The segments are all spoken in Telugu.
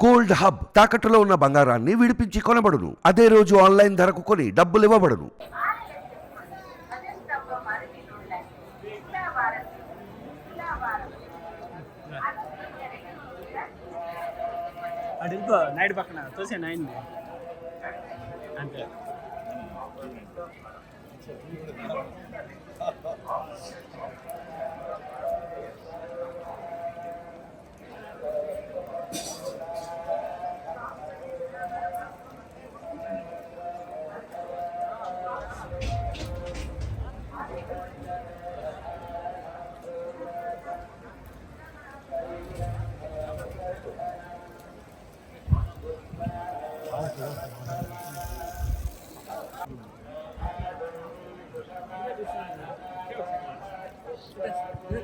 గోల్డ్ హబ్ తాకట్టులో ఉన్న బంగారాన్ని విడిపించి కొనబడును. అదే రోజు ఆన్లైన్ ధరకు కొని డబ్బులు ఇవ్వబడును. నైట్ పక్కన చూసే నైన్ అంతే.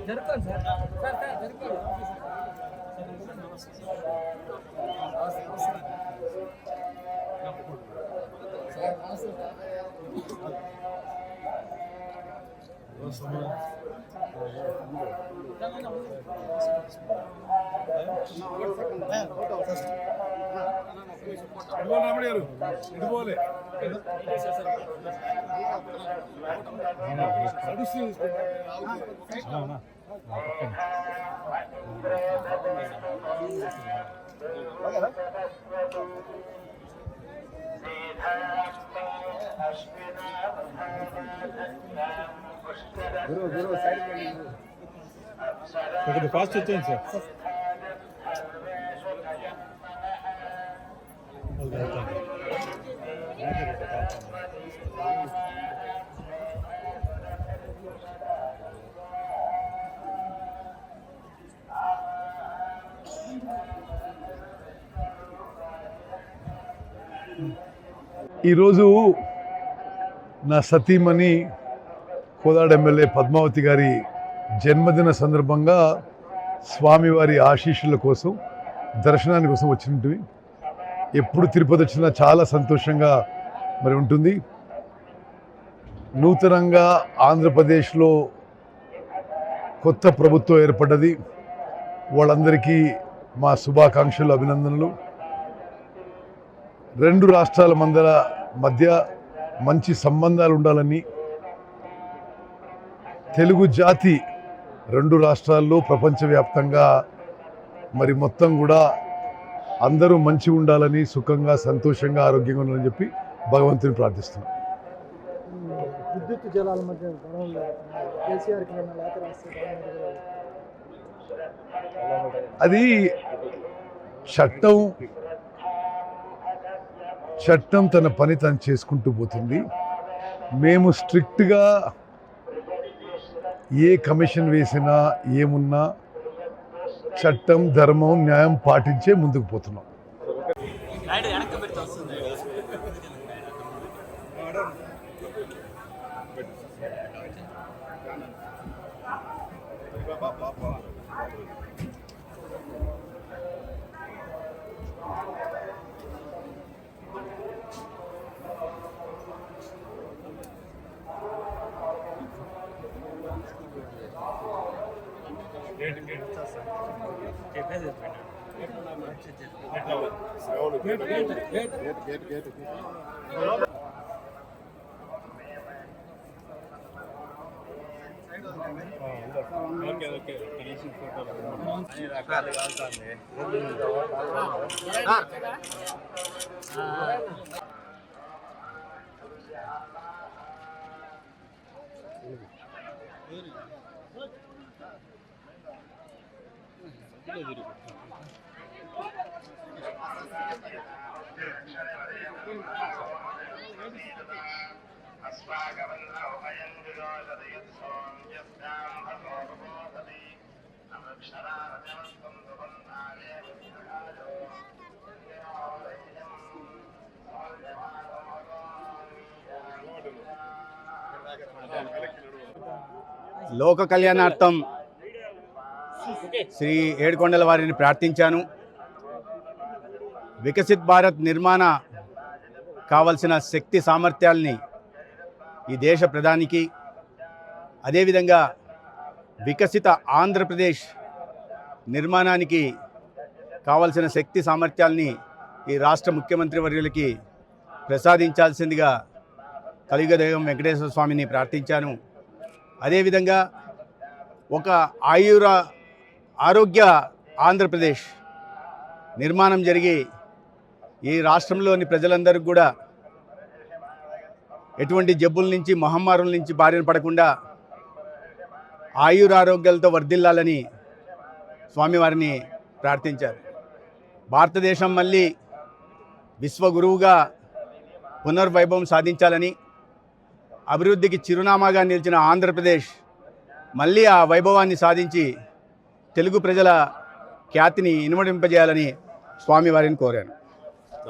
జరుగుతుంది సార్ సార్ సార్ జరుగుతుంది. ఇటుపోలే గురు ఫాస్ట్ వచ్చేయండి సార్. ఈరోజు నా సతీమణి కోదాడ ఎమ్మెల్యే పద్మావతి గారి జన్మదిన సందర్భంగా స్వామివారి ఆశీస్సుల కోసం దర్శనానికి కోసం వచ్చినట్టు. ఎప్పుడు తిరుపతి వచ్చినా చాలా సంతోషంగా మరి ఉంటుంది. నూతనంగా ఆంధ్రప్రదేశ్లో కొత్త ప్రభుత్వం ఏర్పడ్డది. వాళ్ళందరికీ మా శుభాకాంక్షలు, అభినందనలు. రెండు రాష్ట్రాల మధ్య మంచి సంబంధాలు ఉండాలని, తెలుగు జాతి రెండు రాష్ట్రాల్లో ప్రపంచవ్యాప్తంగా మరి మొత్తం కూడా అందరూ మంచిగా ఉండాలని, సుఖంగా సంతోషంగా ఆరోగ్యంగా ఉండాలని చెప్పి భగవంతుని ప్రార్థిస్తున్నాం. విద్యుత్ జలాల మధ్య అది చట్టం తన పని తను చేసుకుంటూ పోతుంది. మేము స్ట్రిక్ట్గా ఏ కమిషన్ వేసినా ఏమున్నా చట్టం, ధర్మం, న్యాయం పాటించే ముందుకు పోతున్నాం. లోక కళ్యాణార్థం శ్రీ ఏడుకొండల వారిని ప్రార్థించాను. వికసిత్ భారత్ నిర్మాణ కావలసిన శక్తి సామర్థ్యాల్ని ఈ దేశ ప్రధానికి, అదేవిధంగా వికసిత ఆంధ్రప్రదేశ్ నిర్మాణానికి కావలసిన శక్తి సామర్థ్యాల్ని ఈ రాష్ట్ర ముఖ్యమంత్రి వర్యులకి ప్రసాదించాల్సిందిగా కలియుగ దైవం వెంకటేశ్వర స్వామిని ప్రార్థించాను. అదేవిధంగా ఒక ఆరోగ్య ఆంధ్రప్రదేశ్ నిర్మాణం జరిగి ఈ రాష్ట్రంలోని ప్రజలందరికీ కూడా ఎటువంటి జబ్బుల నుంచి మహమ్మారుల నుంచి బారిన పడకుండా ఆరోగ్యాలతో వర్ధిల్లాలని స్వామివారిని ప్రార్థించారు. భారతదేశం మళ్ళీ విశ్వగురువుగా పునర్వైభవం సాధించాలని, అభివృద్ధికి చిరునామాగా నిలిచిన ఆంధ్రప్రదేశ్ మళ్ళీ ఆ వైభవాన్ని సాధించి తెలుగు ప్రజల ఖ్యాతిని ఇనుమడింపజేయాలని స్వామివారిని కోరాను.